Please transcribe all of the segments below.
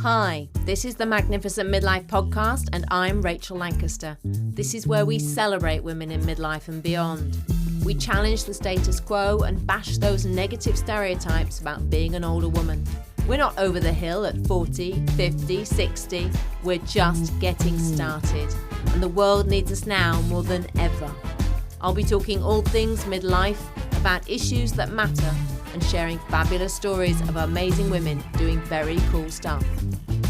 Hi, this is the Magnificent Midlife podcast, and I'm Rachel Lancaster. This is where we celebrate women in midlife and beyond. We challenge the status quo and bash those negative stereotypes about being an older woman. We're not over the hill at 40, 50, 60. We're just getting started, and the world needs us now more than ever. I'll be talking all things midlife, about issues that matter, and sharing fabulous stories of amazing women doing very cool stuff.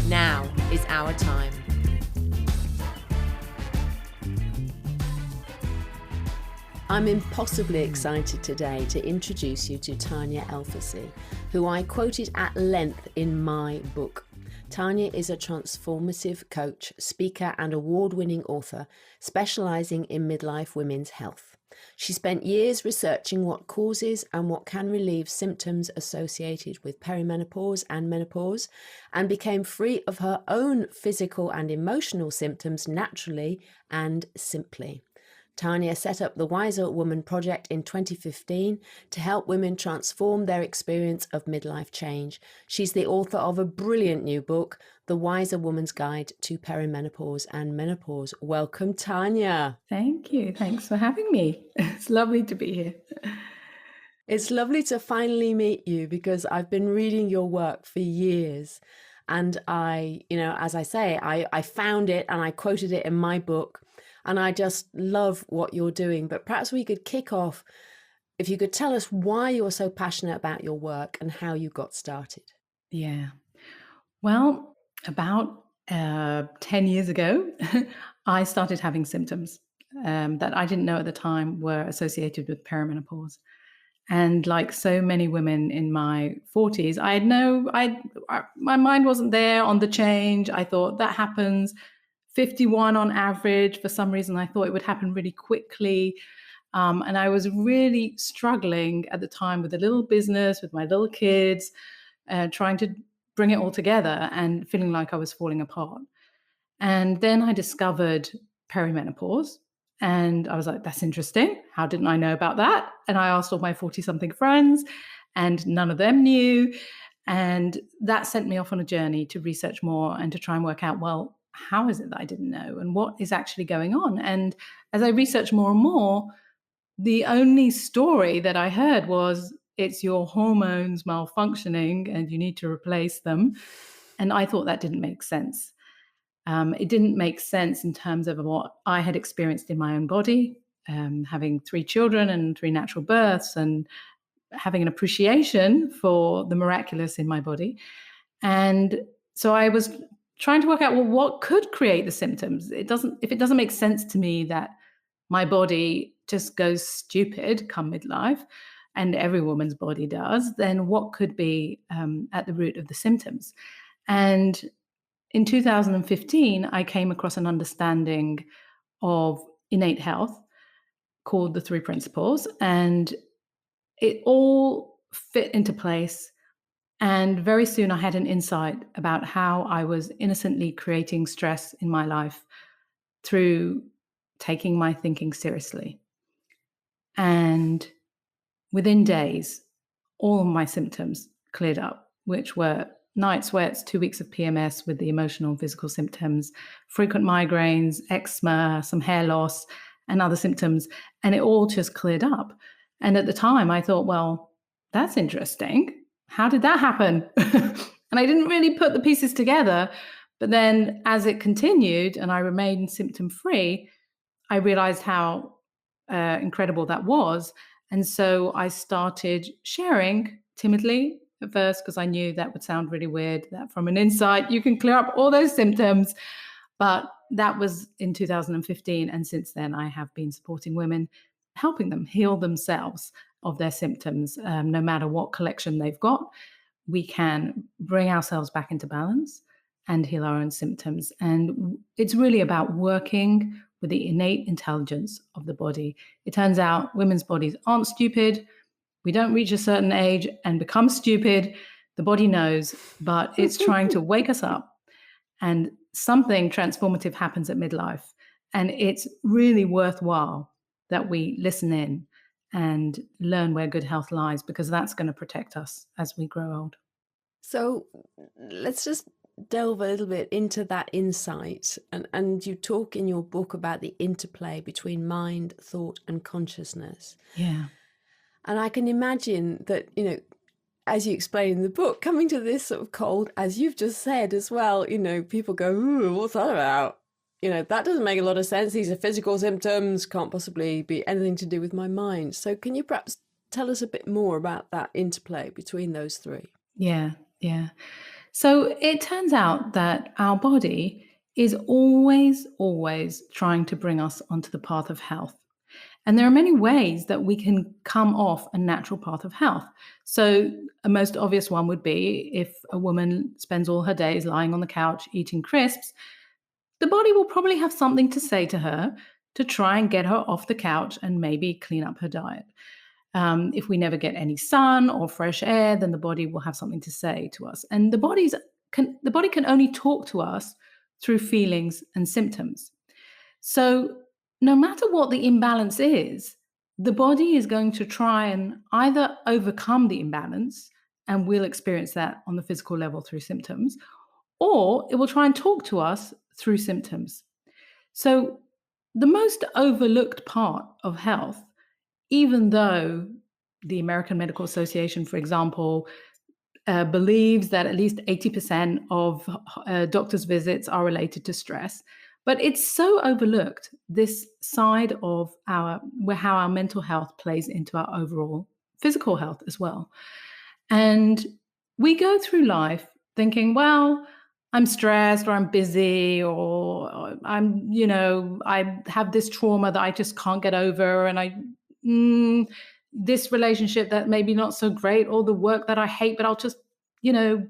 Now is our time. I'm impossibly excited today to introduce you to Tania Elfersy, who I quoted at length in my book. Tania is a transformative coach, speaker and award-winning author specialising in midlife women's health. She spent years researching what causes and what can relieve symptoms associated with perimenopause and menopause, and became free of her own physical and emotional symptoms naturally and simply. Tania set up the Wiser Woman Project in 2015 to help women transform their experience of midlife change. She's the author of a brilliant new book, The Wiser Woman's Guide to Perimenopause and Menopause. Welcome, Tania. Thank you. Thanks for having me. It's lovely to be here. It's lovely to finally meet you because I've been reading your work for years. And I found it and I quoted it in my book. And I just love what you're doing. But perhaps we could kick off, if you could tell us why you're so passionate about your work and how you got started. Yeah. Well, about 10 years ago, I started having symptoms that I didn't know at the time were associated with perimenopause. And like so many women in my 40s, my mind wasn't there on the change. I thought that happens 51 on average. For some reason, I thought it would happen really quickly. And I was really struggling at the time with a little business, with my little kids, trying to bring it all together and feeling like I was falling apart. And then I discovered perimenopause. And I was like, that's interesting. How didn't I know about that? And I asked all my 40-something friends, and none of them knew. And that sent me off on a journey to research more and to try and work out, well, how is it that I didn't know and what is actually going on? And as I researched more and more, the only story that I heard was it's your hormones malfunctioning and you need to replace them. And I thought that didn't make sense. It didn't make sense in terms of what I had experienced in my own body, having 3 children and 3 natural births, and having an appreciation for the miraculous in my body. And so I was trying to work out, well, what could create the symptoms? If it doesn't make sense to me that my body just goes stupid come midlife, and every woman's body does, then what could be at the root of the symptoms? And in 2015, I came across an understanding of innate health called the 3 principles, and it all fit into place. And very soon I had an insight about how I was innocently creating stress in my life through taking my thinking seriously. And within days, all of my symptoms cleared up, which were night sweats, 2 weeks of PMS with the emotional and physical symptoms, frequent migraines, eczema, some hair loss, and other symptoms. And it all just cleared up. And at the time I thought, well, that's interesting. How did that happen? And I didn't really put the pieces together. But then as it continued and I remained symptom-free, I realized how incredible that was. And so I started sharing timidly at first, because I knew that would sound really weird, that from an insight you can clear up all those symptoms. But that was in 2015. And since then, I have been supporting women, helping them heal themselves of their symptoms. No matter what collection they've got, we can bring ourselves back into balance and heal our own symptoms. And it's really about working with the innate intelligence of the body. It turns out women's bodies aren't stupid. We don't reach a certain age and become stupid. The body knows, but it's trying to wake us up. And something transformative happens at midlife. And it's really worthwhile that we listen in and learn where good health lies, because that's going to protect us as we grow old. So let's just delve a little bit into that insight, and you talk in your book about the interplay between mind, thought, and consciousness. Yeah. And I can imagine that, as you explain in the book, coming to this sort of cold, as you've just said as well, people go, ooh, what's that about? That doesn't make a lot of sense. These are physical symptoms, can't possibly be anything to do with my mind. So can you perhaps tell us a bit more about that interplay between those three? Yeah. Yeah. So it turns out that our body is always trying to bring us onto the path of health. And there are many ways that we can come off a natural path of health. So, a most obvious one would be if a woman spends all her days lying on the couch eating crisps, the body will probably have something to say to her to try and get her off the couch and maybe clean up her diet. If we never get any sun or fresh air, then the body will have something to say to us. And the body can only talk to us through feelings and symptoms. So, no matter what the imbalance is, the body is going to try and either overcome the imbalance, and we'll experience that on the physical level through symptoms, or it will try and talk to us through symptoms. So, the most overlooked part of health, even though the American Medical Association, for example, believes that at least 80% of doctors' visits are related to stress. But it's so overlooked, this side of how our mental health plays into our overall physical health as well. And we go through life thinking, well, I'm stressed or I'm busy or I have this trauma that I just can't get over. And this relationship that maybe not so great or the work that I hate, but I'll just,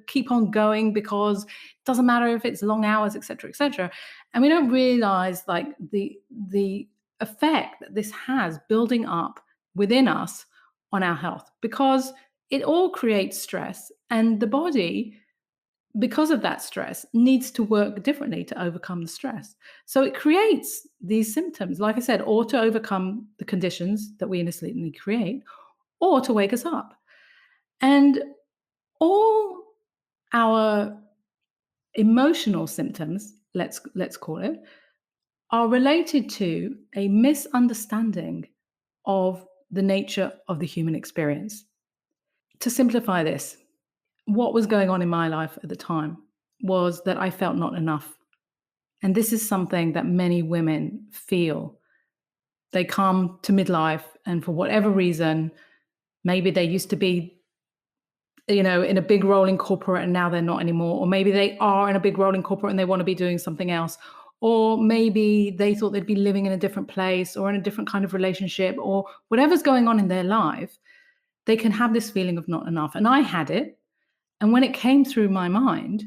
keep on going because it doesn't matter if it's long hours, et cetera, et cetera. And we don't realize like the effect that this has building up within us on our health because it all creates stress and the body because of that stress needs to work differently to overcome the stress. So it creates these symptoms, like I said, or to overcome the conditions that we innocently create, or to wake us up. And all our emotional symptoms, let's call it, are related to a misunderstanding of the nature of the human experience. To simplify this, what was going on in my life at the time was that I felt not enough. And this is something that many women feel. They come to midlife, and for whatever reason, maybe they used to be, in a big role in corporate and now they're not anymore. Or maybe they are in a big role in corporate and they want to be doing something else. Or maybe they thought they'd be living in a different place or in a different kind of relationship or whatever's going on in their life. They can have this feeling of not enough. And I had it. And when it came through my mind,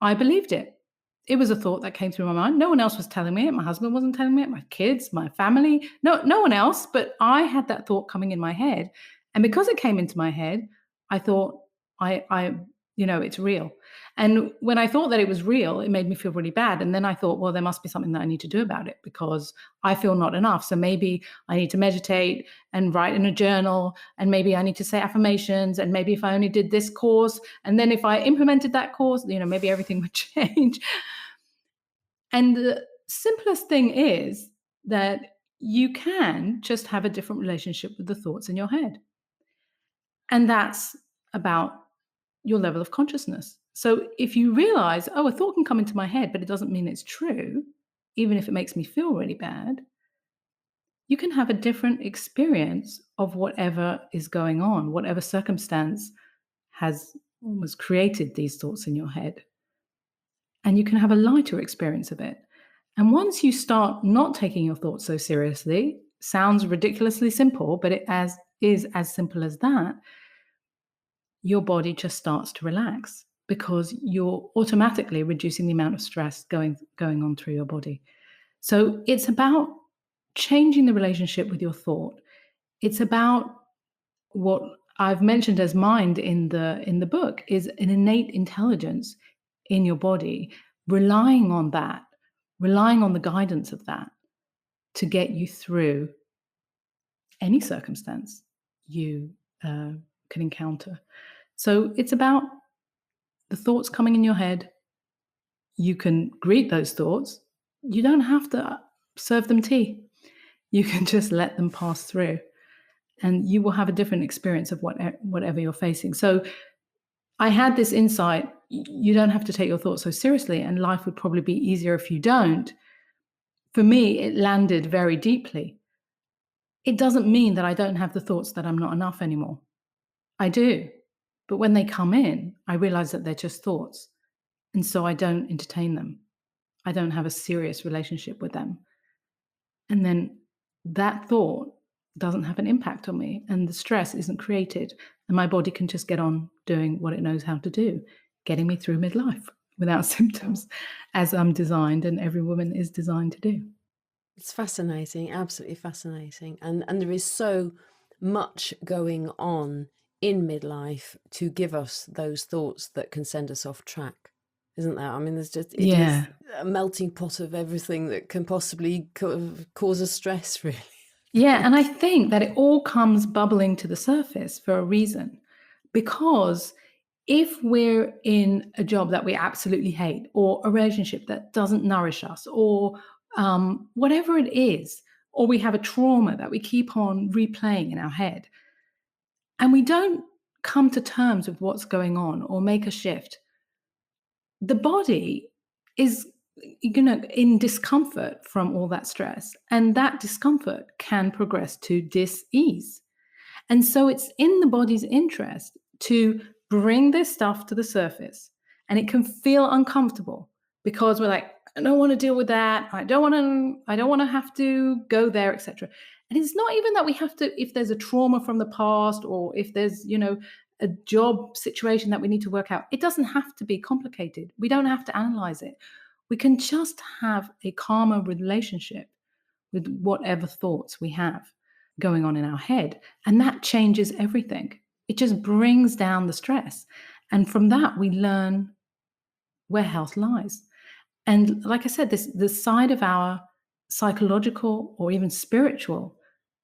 I believed it. It was a thought that came through my mind. No one else was telling me it. My husband wasn't telling me it. My kids, my family, no one else. But I had that thought coming in my head. And because it came into my head, I thought, it's real. And when I thought that it was real, it made me feel really bad. And then I thought, well, there must be something that I need to do about it because I feel not enough. So maybe I need to meditate and write in a journal. And maybe I need to say affirmations. And maybe if I only did this course, and then if I implemented that course, maybe everything would change. And the simplest thing is that you can just have a different relationship with the thoughts in your head. And that's about your level of consciousness. So if you realize, oh, a thought can come into my head, but it doesn't mean it's true, even if it makes me feel really bad, you can have a different experience of whatever is going on, whatever circumstance has almost created these thoughts in your head. And you can have a lighter experience of it. And once you start not taking your thoughts so seriously, sounds ridiculously simple, but it is as simple as that, your body just starts to relax because you're automatically reducing the amount of stress going on through your body. So it's about changing the relationship with your thought. It's about what I've mentioned as mind in the book is an innate intelligence in your body, relying on the guidance of that to get you through any circumstance you can encounter. So it's about the thoughts coming in your head, you can greet those thoughts. You don't have to serve them tea. You can just let them pass through, and you will have a different experience of whatever you're facing. So I had this insight: you don't have to take your thoughts so seriously, and life would probably be easier if you don't. For me, it landed very deeply. It doesn't mean that I don't have the thoughts that I'm not enough anymore. I do. But when they come in, I realize that they're just thoughts. And so I don't entertain them. I don't have a serious relationship with them. And then that thought doesn't have an impact on me, and the stress isn't created, and my body can just get on doing what it knows how to do, getting me through midlife without symptoms, as I'm designed and every woman is designed to do. It's fascinating, absolutely fascinating. And there is so much going on in midlife to give us those thoughts that can send us off track, isn't there? I mean, it is a melting pot of everything that can possibly cause us stress, really. Yeah, and I think that it all comes bubbling to the surface for a reason. Because if we're in a job that we absolutely hate, or a relationship that doesn't nourish us, or whatever it is, or we have a trauma that we keep on replaying in our head, and we don't come to terms with what's going on or make a shift, the body is in discomfort from all that stress, and that discomfort can progress to dis-ease. And so it's in the body's interest to bring this stuff to the surface. And it can feel uncomfortable because we're like, I don't want to deal with that. I don't want to have to go there, etc. And it's not even that we have to, if there's a trauma from the past, or if there's, a job situation that we need to work out, it doesn't have to be complicated. We don't have to analyze it. We can just have a calmer relationship with whatever thoughts we have going on in our head. And that changes everything. It just brings down the stress. And from that, we learn where health lies. And like I said, the side of our psychological or even spiritual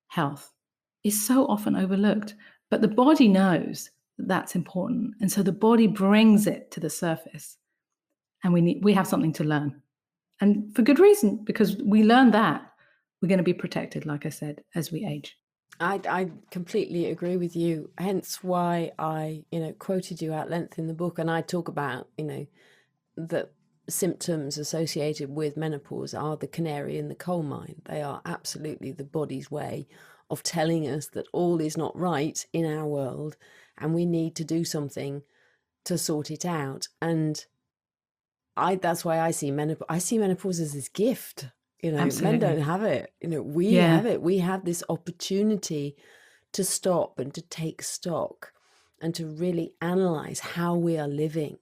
health is so often overlooked. But the body knows that that's important. And so the body brings it to the surface. And we have something to learn. And for good reason, because we learn that we're going to be protected, like I said, as we age. I completely agree with you. Hence why I, quoted you at length in the book, and I talk about, that symptoms associated with menopause are the canary in the coal mine. They are absolutely the body's way of telling us that all is not right in our world, and we need to do something to sort it out. And that's why I see menopause as this gift. Men don't have it. We have it. We have this opportunity to stop and to take stock and to really analyze how we are living.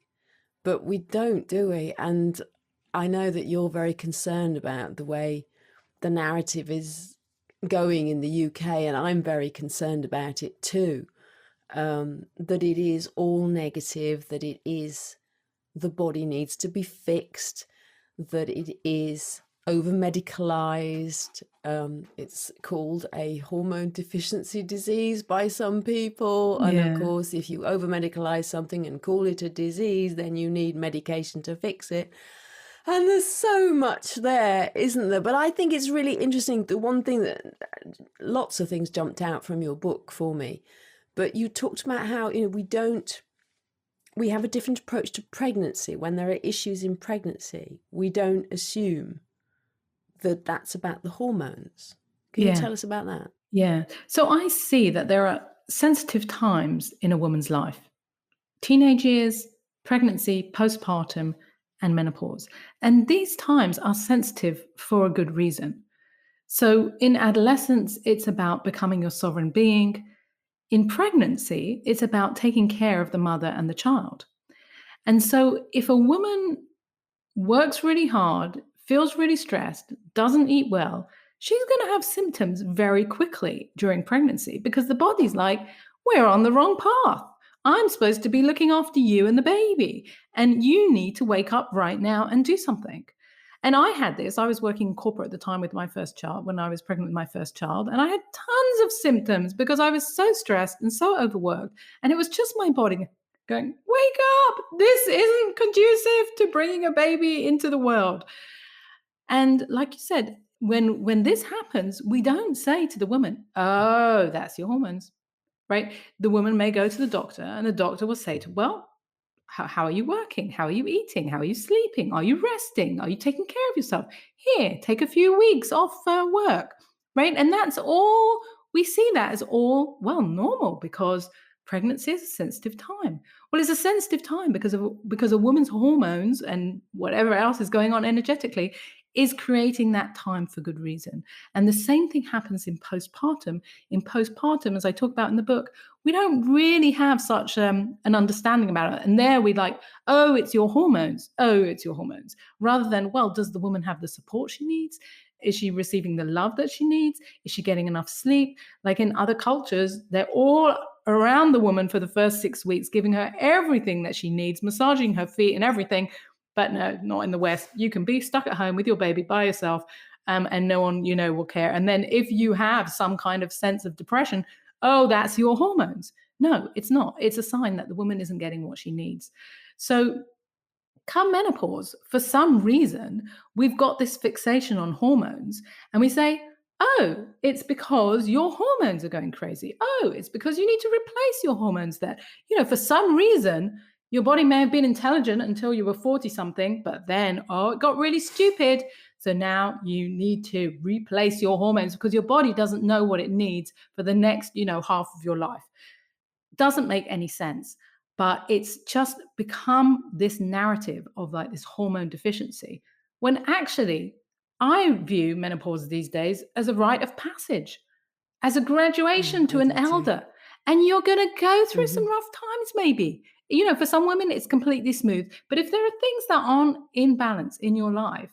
But we don't, do we? And I know that you're very concerned about the way the narrative is going in the UK, and I'm very concerned about it too. That it is all negative, that it is the body needs to be fixed, that it is over-medicalized. It's called a hormone deficiency disease by some people. And of course, if you over-medicalize something and call it a disease, then you need medication to fix it. And there's so much there, isn't there? But I think it's really interesting. The one thing that lots of things jumped out from your book for me, but you talked about how, we have a different approach to pregnancy. When there are issues in pregnancy, we don't assume that that's about the hormones. Can you tell us about that? Yeah. So I see that there are sensitive times in a woman's life: teenage years, pregnancy, postpartum, and menopause. And these times are sensitive for a good reason. So in adolescence, it's about becoming your sovereign being. In pregnancy, it's about taking care of the mother and the child. And so if a woman works really hard, feels really stressed, doesn't eat well, she's going to have symptoms very quickly during pregnancy, because the body's like, we're on the wrong path. I'm supposed to be looking after you and the baby, and you need to wake up right now and do something. And I had this. I was working in corporate at the time with my first child, when I was pregnant with my first child, and I had tons of symptoms because I was so stressed and so overworked, and it was just my body going, wake up, this isn't conducive to bringing a baby into the world. And like you said, when this happens, we don't say to the woman, oh, that's your hormones, right? The woman may go to the doctor and the doctor will say to, well, how are you working? How are you eating? How are you sleeping? Are you resting? Are you taking care of yourself? Here, take a few weeks off work, right? And that's all, we see that as all, well, normal, because pregnancy is a sensitive time. Well, it's a sensitive time because a woman's hormones and whatever else is going on energetically is creating that time for good reason. And the same thing happens in postpartum. In postpartum, as I talk about in the book, we don't really have such an understanding about it. And there we like, oh, it's your hormones. Oh, it's your hormones. Rather than, well, does the woman have the support she needs? Is she receiving the love that she needs? Is she getting enough sleep? Like in other cultures, they're all around the woman for the first 6 weeks, giving her everything that she needs, massaging her feet and everything. But no, not in the West. You can be stuck at home with your baby by yourself, and no one, will care. And then if you have some kind of sense of depression, oh, that's your hormones. No, it's not. It's a sign that the woman isn't getting what she needs. So come menopause, for some reason, we've got this fixation on hormones and we say, oh, it's because your hormones are going crazy. Oh, it's because you need to replace your hormones there. For some reason, your body may have been intelligent until you were 40 something, but then, it got really stupid. So now you need to replace your hormones because your body doesn't know what it needs for the next, half of your life. Doesn't make any sense, but it's just become this narrative of like this hormone deficiency, when actually I view menopause these days as a rite of passage, as a graduation to an elder. And you're going to go through some rough times, maybe. For some women, it's completely smooth. But if there are things that aren't in balance in your life,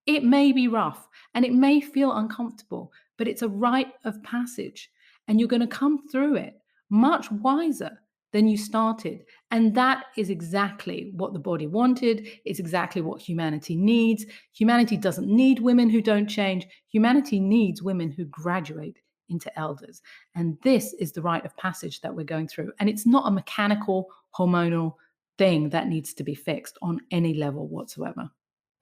it may be rough and it may feel uncomfortable, but it's a rite of passage. And you're going to come through it much wiser than you started. And that is exactly what the body wanted. It's exactly what humanity needs. Humanity doesn't need women who don't change. Humanity needs women who graduate into elders. And this is the rite of passage that we're going through. And it's not a mechanical, hormonal thing that needs to be fixed on any level whatsoever.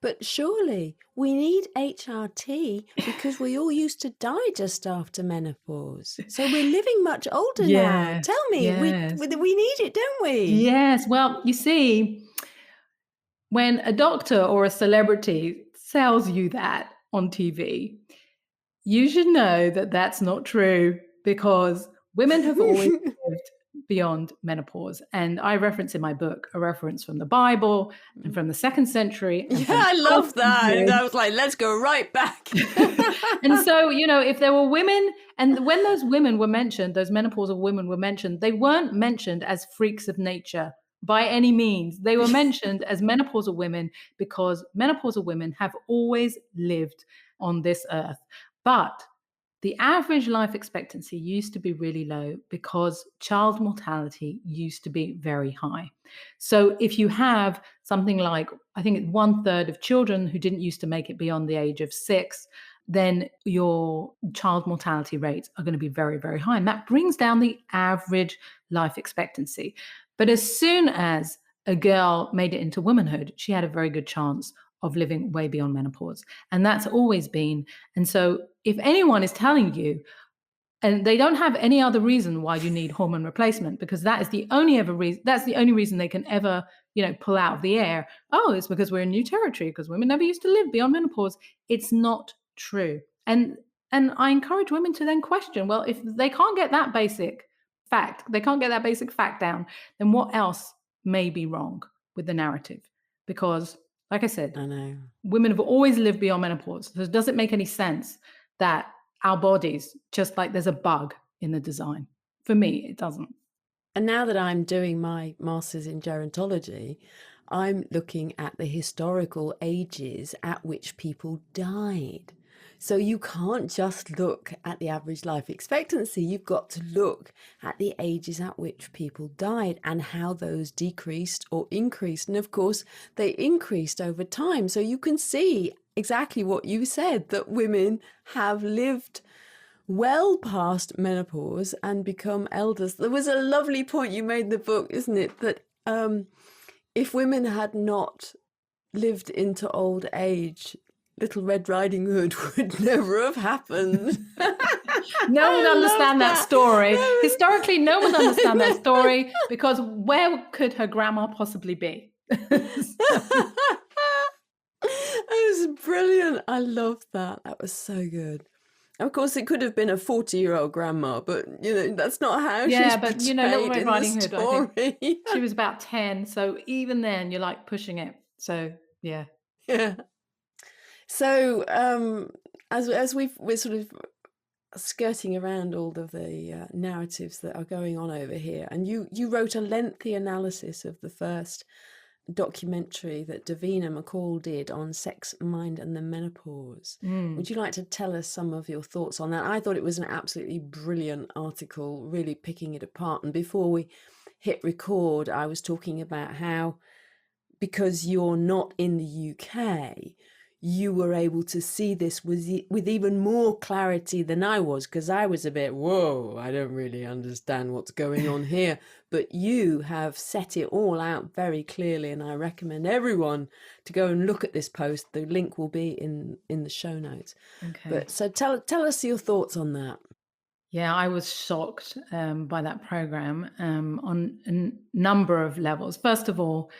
But surely we need HRT because we all used to die just after menopause. So we're living much older now. Tell me, yes. we need it, don't we? Yes. Well, you see, when a doctor or a celebrity sells you that on TV, you should know that that's not true, because women have always lived beyond menopause. And I reference in my book a reference from the Bible and from the 2nd century. I love that. And I was like, let's go right back. And so, if there were women, and when those women were mentioned, those menopausal women were mentioned, they weren't mentioned as freaks of nature by any means. They were mentioned as menopausal women because menopausal women have always lived on this earth. But the average life expectancy used to be really low because child mortality used to be very high. So if you have something like, I think it's 1/3 of children who didn't used to make it beyond the age of 6, then your child mortality rates are going to be very, very high. And that brings down the average life expectancy. But as soon as a girl made it into womanhood, she had a very good chance of living way beyond menopause. And that's always been. And so if anyone is telling you, and they don't have any other reason why you need hormone replacement, because that is the only reason they can ever, pull out of the air. Oh, it's because we're in new territory, because women never used to live beyond menopause. It's not true. And I encourage women to then question, well, if they can't get that basic fact down, then what else may be wrong with the narrative? Because, like I said, I know women have always lived beyond menopause. So does it make any sense that our bodies, just like there's a bug in the design? For me, it doesn't. And now that I'm doing my master's in gerontology, I'm looking at the historical ages at which people died. So you can't just look at the average life expectancy. You've got to look at the ages at which people died and how those decreased or increased. And of course, they increased over time. So you can see exactly what you said, that women have lived well past menopause and become elders. There was a lovely point you made in the book, isn't it? That if women had not lived into old age, Little Red Riding Hood would never have happened. No one would understand that story. That was... Historically, no one would understand that story, because where could her grandma possibly be? It was brilliant. I loved that. That was so good. Of course, it could have been a 40-year-old grandma, but that's not how she's but portrayed Little Red in Riding the Hood, story. I think she was about 10, so even then you're like pushing it. So yeah. So as we're sort of skirting around all of the narratives that are going on over here, and you wrote a lengthy analysis of the first documentary that Davina McCall did on sex, mind and the menopause. Would you like to tell us some of your thoughts on that? I thought it was an absolutely brilliant article, really picking it apart. And before we hit record, I was talking about how, because you're not in the UK, you were able to see this with even more clarity than I was, because I was a bit, whoa, I don't really understand what's going on here. But you have set it all out very clearly, and I recommend everyone to go and look at this post. The link will be in the show notes. Okay. But so tell us your thoughts on that. Yeah, I was shocked by that program on a number of levels. First of all,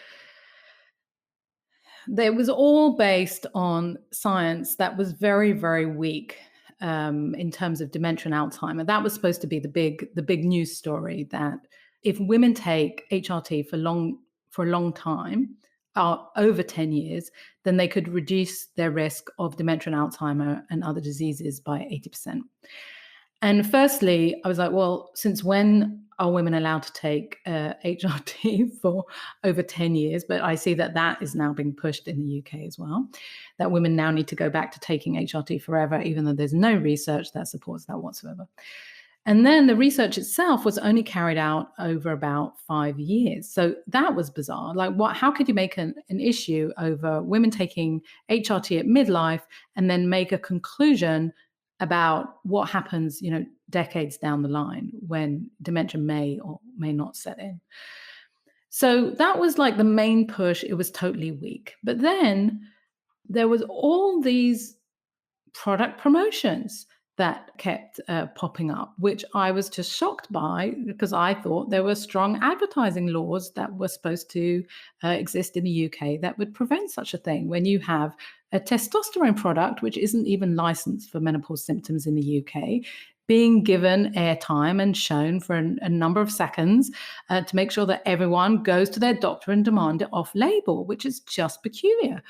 it was all based on science that was very, very weak in terms of dementia and Alzheimer. That was supposed to be the big news story, that if women take HRT for a long time, over 10 years, then they could reduce their risk of dementia and Alzheimer and other diseases by 80%. And firstly, I was like, well, since when are women allowed to take HRT for over 10 years? But I see that is now being pushed in the UK as well, that women now need to go back to taking HRT forever, even though there's no research that supports that whatsoever. And then the research itself was only carried out over about 5 years. So that was bizarre. Like, how could you make an issue over women taking HRT at midlife and then make a conclusion about what happens, decades down the line when dementia may or may not set in? So that was like the main push. It was totally weak. But then there was all these product promotions that kept popping up, which I was just shocked by, because I thought there were strong advertising laws that were supposed to exist in the UK that would prevent such a thing. When you have a testosterone product, which isn't even licensed for menopause symptoms in the UK, being given airtime and shown for a number of seconds to make sure that everyone goes to their doctor and demand it off label, which is just peculiar.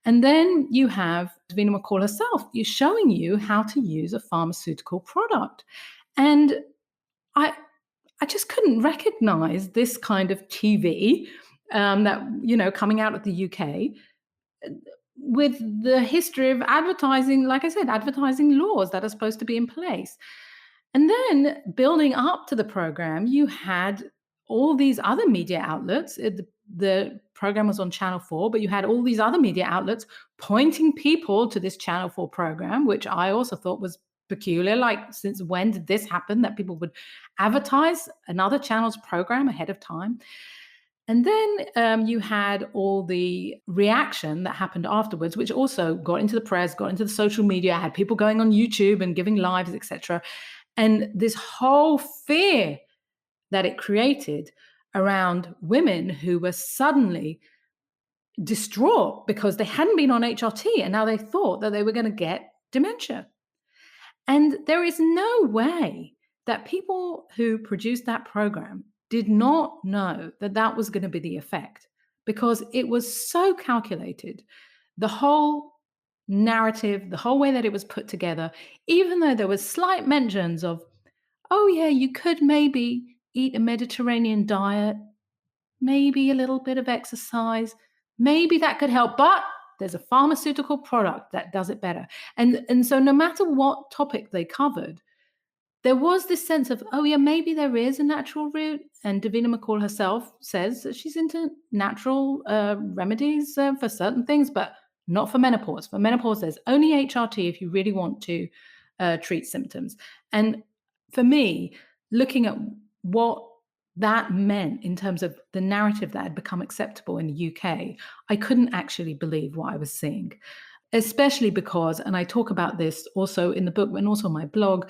And then you have Davina McCall herself showing you how to use a pharmaceutical product. And I just couldn't recognize this kind of TV that, coming out of the UK with the history of advertising, like I said, advertising laws that are supposed to be in place. And then building up to the program, you had all these other media outlets. The program was on Channel 4, but you had all these other media outlets pointing people to this Channel 4 program, which I also thought was peculiar. Like, since when did this happen, that people would advertise another channel's program ahead of time? And then you had all the reaction that happened afterwards, which also got into the press, got into the social media, had people going on YouTube and giving lives, etc. And this whole fear that it created around women who were suddenly distraught because they hadn't been on HRT and now they thought that they were going to get dementia. And there is no way that people who produced that program did not know that that was going to be the effect, because it was so calculated. The whole narrative, the whole way that it was put together, even though there was slight mentions of, oh yeah, you could maybe eat a Mediterranean diet, maybe a little bit of exercise, maybe that could help, but there's a pharmaceutical product that does it better. And so no matter what topic they covered, there was this sense of, oh yeah, maybe there is a natural route. And Davina McCall herself says that she's into natural remedies for certain things, but not for menopause. For menopause, there's only HRT if you really want to treat symptoms. And for me, looking at what that meant in terms of the narrative that had become acceptable in the UK, I couldn't actually believe what I was seeing, especially because, and I talk about this also in the book and also my blog,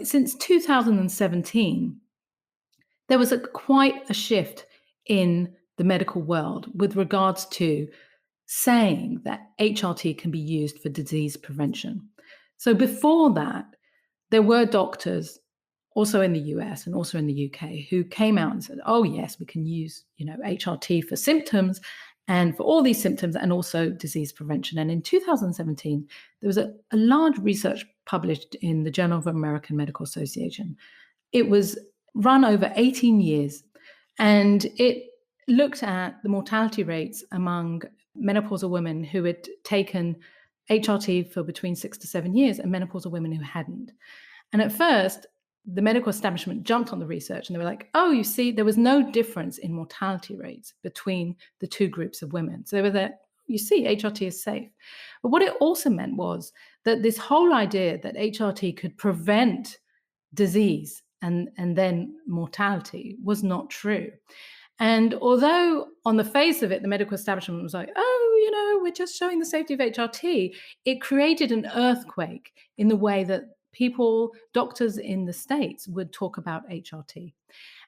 since 2017, there was quite a shift in the medical world with regards to saying that HRT can be used for disease prevention. So before that, there were doctors also in the US and also in the UK who came out and said, oh yes, we can use, HRT for symptoms and for all these symptoms and also disease prevention. And in 2017, there was a large research published in the Journal of American Medical Association. It was run over 18 years, and it looked at the mortality rates among menopausal women who had taken HRT for between 6 to 7 years and menopausal women who hadn't. And at first, the medical establishment jumped on the research and they were like, oh, you see, there was no difference in mortality rates between the two groups of women. So they were there, you see, HRT is safe. But what it also meant was that this whole idea that HRT could prevent disease and then mortality was not true. And although on the face of it, the medical establishment was like, oh, we're just showing the safety of HRT, it created an earthquake in the way that doctors in the States would talk about HRT.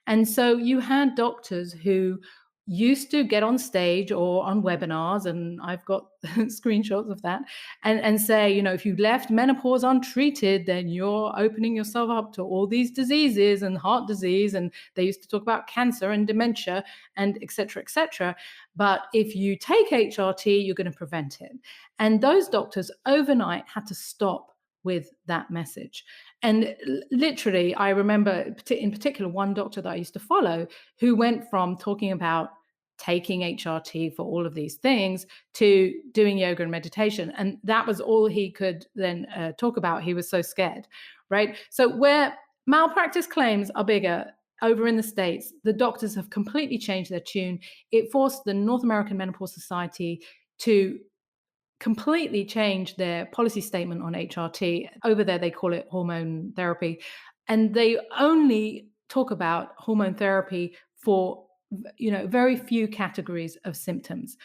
And so you had doctors who used to get on stage or on webinars, and I've got screenshots of that, and say, if you left menopause untreated, then you're opening yourself up to all these diseases and heart disease. And they used to talk about cancer and dementia and et cetera, et cetera. But if you take HRT, you're going to prevent it. And those doctors overnight had to stop with that message. And literally, I remember in particular one doctor that I used to follow who went from talking about taking HRT for all of these things to doing yoga and meditation. And that was all he could then talk about. He was so scared, right? So where malpractice claims are bigger, over in the States, the doctors have completely changed their tune. It forced the North American Menopause Society to completely changed their policy statement on HRT. Over there, they call it hormone therapy. And they only talk about hormone therapy for, very few categories of symptoms.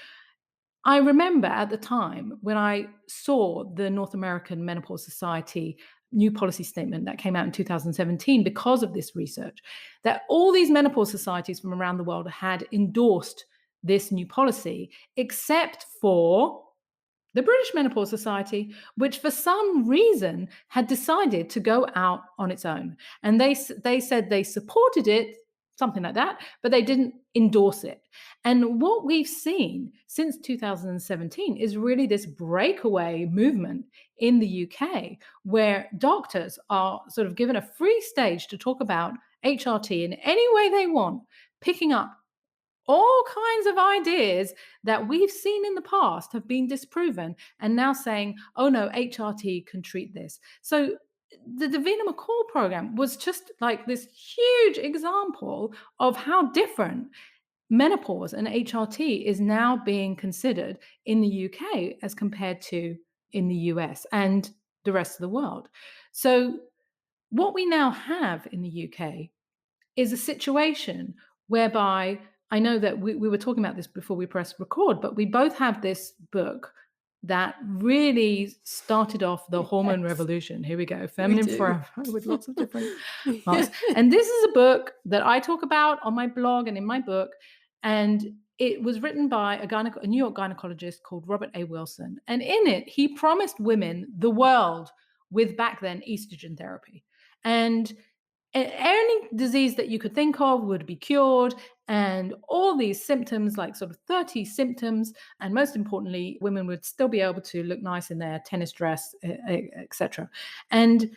I remember at the time when I saw the North American Menopause Society new policy statement that came out in 2017 because of this research, that all these menopause societies from around the world had endorsed this new policy, except for the British Menopause Society, which for some reason had decided to go out on its own. And they said they supported it, something like that, but they didn't endorse it. And what we've seen since 2017 is really this breakaway movement in the UK, where doctors are sort of given a free stage to talk about HRT in any way they want, picking up all kinds of ideas that we've seen in the past have been disproven, and now saying, oh no, HRT can treat this. So the Davina McCall program was just like this huge example of how different menopause and HRT is now being considered in the UK as compared to in the US and the rest of the world. So what we now have in the UK is a situation whereby, I know that we were talking about this before we pressed record, but we both have this book that really started off the hormone revolution. Here we go, Feminine Forever, with lots of different parts. And this is a book that I talk about on my blog and in my book. And it was written by a New York gynecologist called Robert A. Wilson. And in it, he promised women the world with back then estrogen therapy. And any disease that you could think of would be cured, and all these symptoms, like sort of 30 symptoms, and most importantly, women would still be able to look nice in their tennis dress, etc. And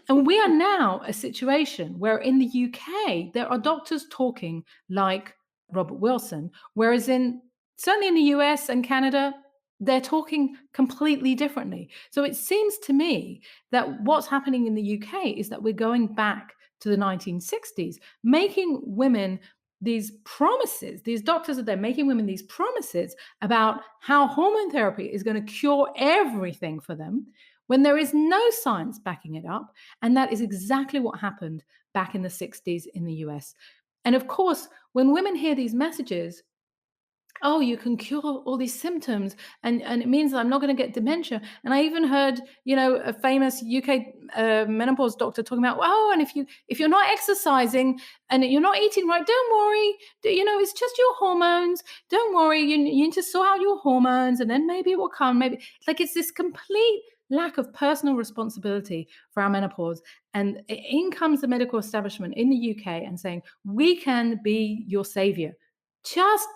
we are now a situation where in the UK there are doctors talking like Robert Wilson, whereas certainly in the US and Canada, they're talking completely differently. So it seems to me that what's happening in the UK is that we're going back to the 1960s, making women these promises. These doctors are there making women these promises about how hormone therapy is going to cure everything for them when there is no science backing it up. And that is exactly what happened back in the 60s in the US. And of course, when women hear these messages, oh, you can cure all these symptoms, and it means that I'm not going to get dementia. And I even heard, a famous UK menopause doctor talking about, oh, and if you're not exercising and you're not eating right, don't worry. It's just your hormones. Don't worry. You need to sort out your hormones, and then maybe it will come. Maybe like it's this complete lack of personal responsibility for our menopause. And in comes the medical establishment in the UK and saying, we can be your savior. Just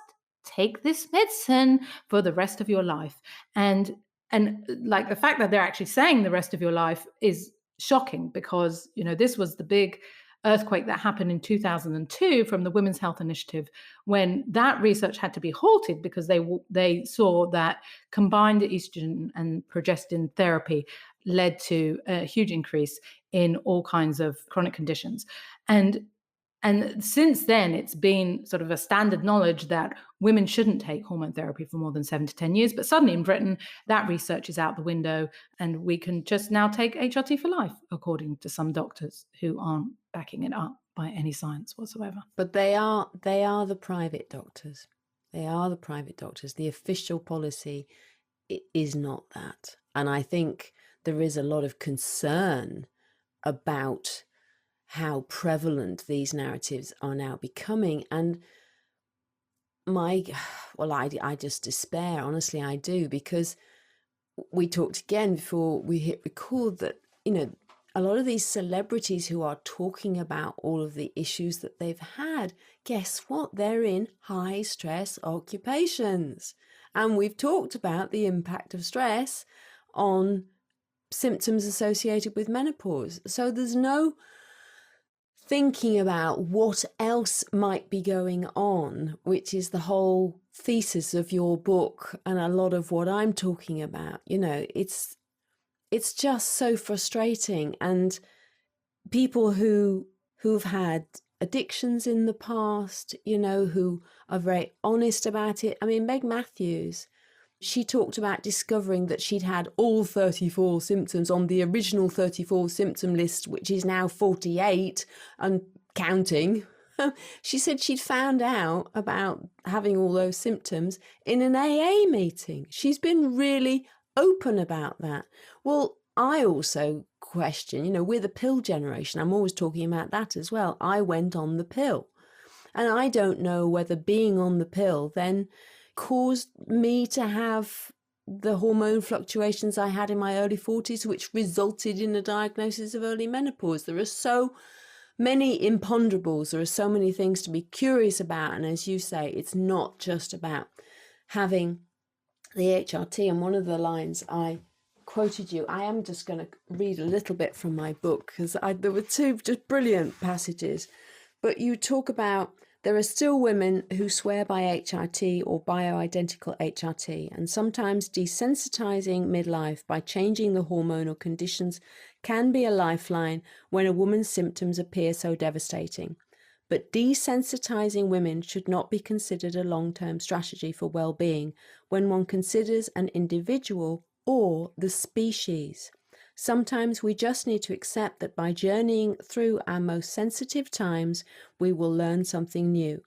take this medicine for the rest of your life. And like the fact that they're actually saying the rest of your life is shocking, because this was the big earthquake that happened in 2002 from the Women's Health Initiative, when that research had to be halted because they saw that combined estrogen and progestin therapy led to a huge increase in all kinds of chronic conditions. And since then, it's been sort of a standard knowledge that women shouldn't take hormone therapy for more than 7 to 10 years. But suddenly in Britain, that research is out the window, and we can just now take HRT for life, according to some doctors who aren't backing it up by any science whatsoever. But they are the private doctors. They are the private doctors. The official policy is not that. And I think there is a lot of concern about how prevalent these narratives are now becoming. And I just despair, honestly, I do, because we talked again before we hit record that, a lot of these celebrities who are talking about all of the issues that they've had, guess what? They're in high stress occupations. And we've talked about the impact of stress on symptoms associated with menopause. So there's no thinking about what else might be going on, which is the whole thesis of your book and a lot of what I'm talking about. It's just so frustrating. And people who've had addictions in the past, who are very honest about it. I mean, Meg Matthews, she talked about discovering that she'd had all 34 symptoms on the original 34 symptom list, which is now 48 and counting. She said she'd found out about having all those symptoms in an AA meeting. She's been really open about that. Well, I also question, we're the pill generation. I'm always talking about that as well. I went on the pill, and I don't know whether being on the pill then caused me to have the hormone fluctuations I had in my early 40s, which resulted in a diagnosis of early menopause. There are so many imponderables. There are so many things to be curious about. And as you say, it's not just about having the HRT. And one of the lines I quoted you, I am just going to read a little bit from my book, because there were two just brilliant passages. But you talk about, there are still women who swear by HRT or bioidentical HRT, and sometimes desensitizing midlife by changing the hormonal conditions can be a lifeline when a woman's symptoms appear so devastating. But desensitizing women should not be considered a long-term strategy for well-being when one considers an individual or the species. Sometimes we just need to accept that by journeying through our most sensitive times, we will learn something new.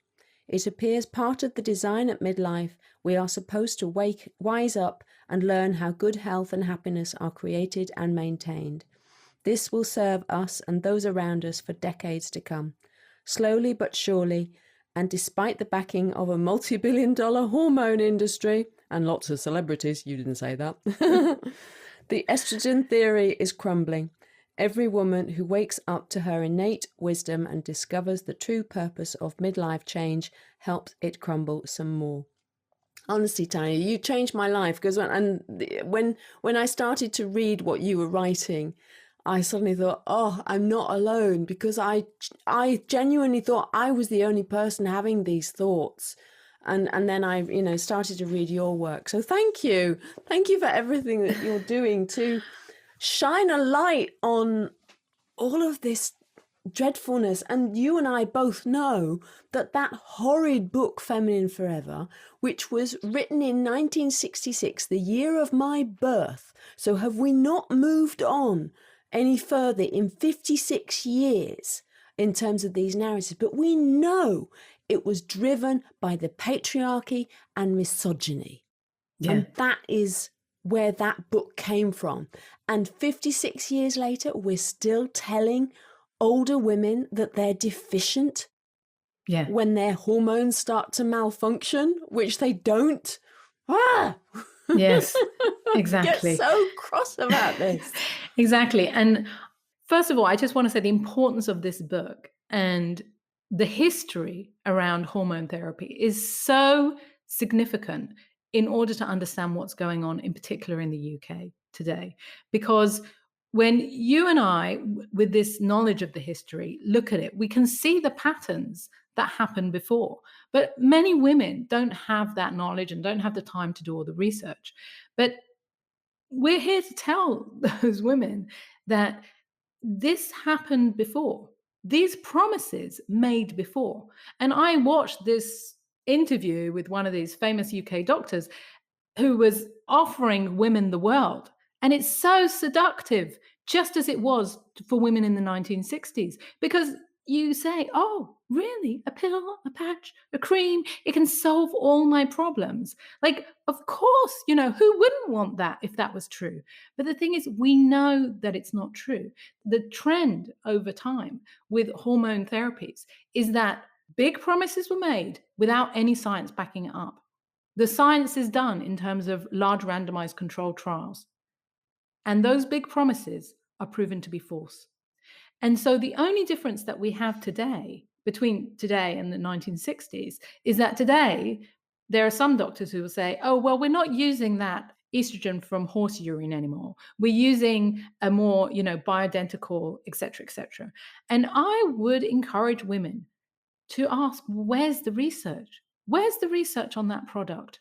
It appears part of the design at midlife. We are supposed to wise up and learn how good health and happiness are created and maintained. This will serve us and those around us for decades to come. Slowly but surely, and despite the backing of a multi-billion-dollar hormone industry and lots of celebrities, you didn't say that, the estrogen theory is crumbling. Every woman who wakes up to her innate wisdom and discovers the true purpose of midlife change helps it crumble some more. Honestly, Tania, you changed my life, because when I started to read what you were writing, I suddenly thought, oh, I'm not alone, because I genuinely thought I was the only person having these thoughts. And then I, started to read your work. So thank you. Thank you for everything that you're doing to shine a light on all of this dreadfulness. And you and I both know that horrid book, Feminine Forever, which was written in 1966, the year of my birth. So have we not moved on any further in 56 years? in terms of these narratives, but we know it was driven by the patriarchy and misogyny. Yeah. And that is where that book came from. And 56 years later, we're still telling older women that they're deficient Yeah. when their hormones start to malfunction, which they don't. Ah! Yes, I exactly. get so cross about this. Exactly. And first of all, I just want to say the importance of this book and the history around hormone therapy is so significant in order to understand what's going on, in particular in the UK today. Because when you and I, with this knowledge of the history, look at it, we can see the patterns that happened before. But many women don't have that knowledge and don't have the time to do all the research. But we're here to tell those women that this happened before. These promises made before. And I watched this interview with one of these famous UK doctors who was offering women the world. And it's so seductive, just as it was for women in the 1960s, because you say, oh, really? A pill, a patch, a cream, it can solve all my problems. Like, of course, who wouldn't want that if that was true? But the thing is, we know that it's not true. The trend over time with hormone therapies is that big promises were made without any science backing it up. The science is done in terms of large randomized controlled trials. And those big promises are proven to be false. And so the only difference that we have today between today and the 1960s is that today there are some doctors who will say, oh, well, we're not using that estrogen from horse urine anymore. We're using a more, bioidentical, et cetera, et cetera. And I would encourage women to ask, where's the research? Where's the research on that product?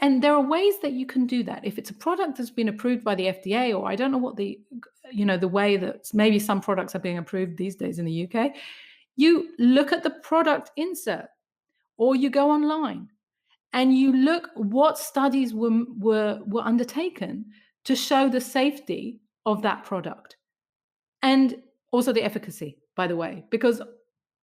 And there are ways that you can do that. If it's a product that's been approved by the FDA, or I don't know what the way that maybe some products are being approved these days in the UK, you look at the product insert, or you go online and you look what studies were undertaken to show the safety of that product and also the efficacy, by the way, because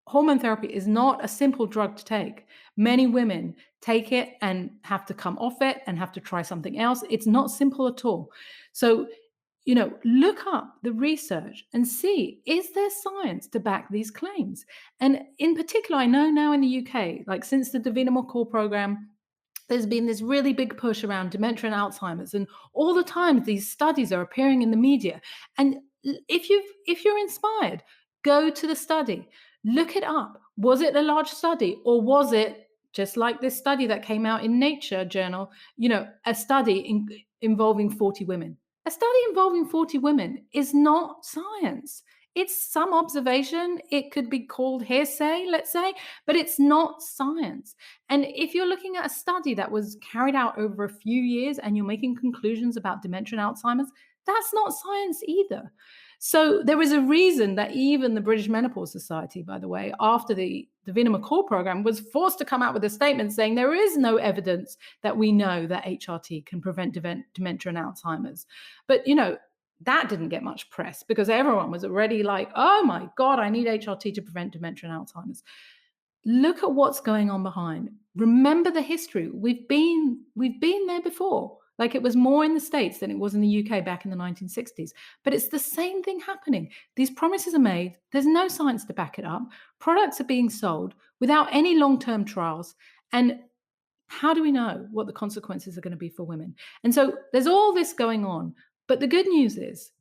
hormone therapy is not a simple drug to take. Many women take it and have to come off it and have to try something else. It's not simple at all. So, look up the research and see, is there science to back these claims? And in particular, I know now in the UK, like since the Davina program, there's been this really big push around dementia and Alzheimer's, and all the time these studies are appearing in the media. And if you're inspired, go to the study, look it up. Was it a large study, or was it just like this study that came out in Nature journal? A study involving 40 women. A study involving 40 women is not science. It's some observation. It could be called hearsay, let's say, but it's not science. And if you're looking at a study that was carried out over a few years and you're making conclusions about dementia and Alzheimer's, that's not science either. So there is a reason that even the British Menopause Society, by the way, after the Davina program, was forced to come out with a statement saying there is no evidence that we know that HRT can prevent dementia and Alzheimer's. But, that didn't get much press because everyone was already like, oh my God, I need HRT to prevent dementia and Alzheimer's. Look at what's going on behind. Remember the history. We've been there before. Like, it was more in the States than it was in the UK back in the 1960s. But it's the same thing happening. These promises are made. There's no science to back it up. Products are being sold without any long-term trials. And how do we know what the consequences are going to be for women? And so there's all this going on. But the good news is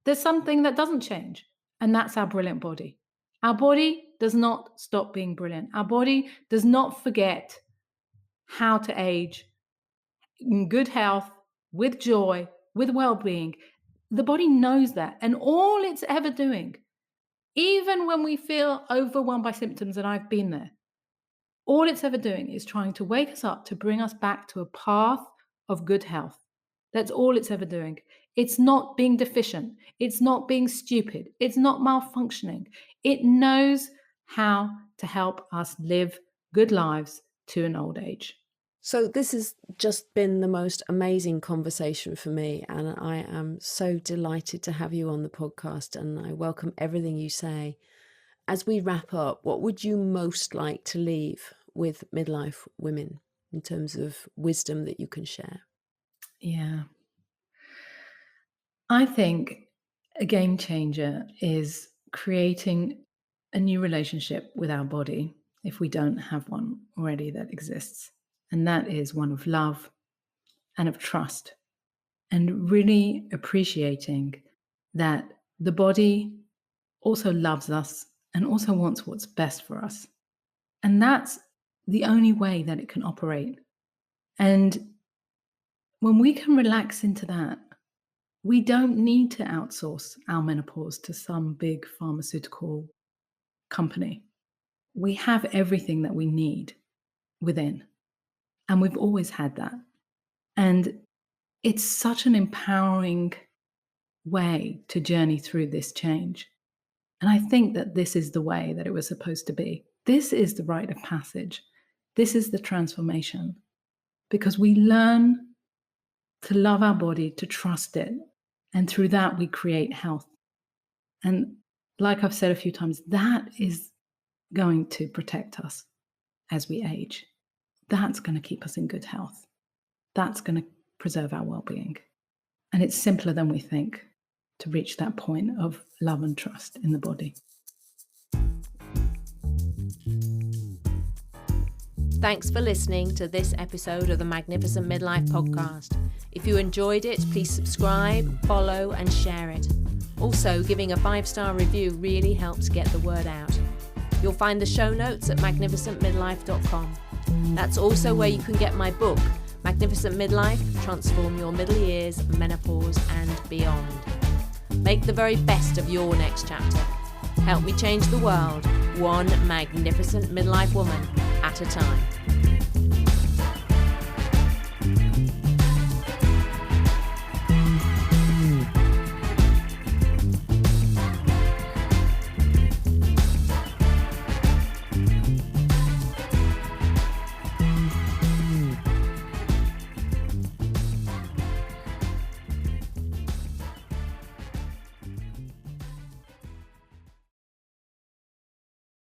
there's something that doesn't change, and that's our brilliant body. Our body does not stop being brilliant. Our body does not forget how to age in good health, with joy, with well-being. The body knows that. And all it's ever doing, even when we feel overwhelmed by symptoms, and I've been there, all it's ever doing is trying to wake us up to bring us back to a path of good health. That's all it's ever doing. It's not being deficient. It's not being stupid. It's not malfunctioning. It knows how to help us live good lives to an old age. So this has just been the most amazing conversation for me, and I am so delighted to have you on the podcast, and I welcome everything you say. as we wrap up, what would you most like to leave with midlife women in terms of wisdom that you can share? Yeah. I think a game changer is creating a new relationship with our body if we don't have one already that exists. And that is one of love and of trust, and really appreciating that the body also loves us and also wants what's best for us. And that's the only way that it can operate. And when we can relax into that, we don't need to outsource our menopause to some big pharmaceutical company. We have everything that we need within, and we've always had that. And it's such an empowering way to journey through this change. And I think that this is the way that it was supposed to be. This is the rite of passage. This is the transformation, because we learn to love our body, to trust it. And through that, we create health. And like I've said a few times, that is going to protect us as we age. That's going to keep us in good health. That's going to preserve our well-being. And it's simpler than we think to reach that point of love and trust in the body. Thanks for listening to this episode of the Magnificent Midlife podcast. If you enjoyed it, please subscribe, follow, and share it. Also, giving a 5-star review really helps get the word out. You'll find the show notes at magnificentmidlife.com. That's also where you can get my book, Magnificent Midlife, Transform Your Middle Years, Menopause, and Beyond. Make the very best of your next chapter. Help me change the world, one magnificent midlife woman at a time.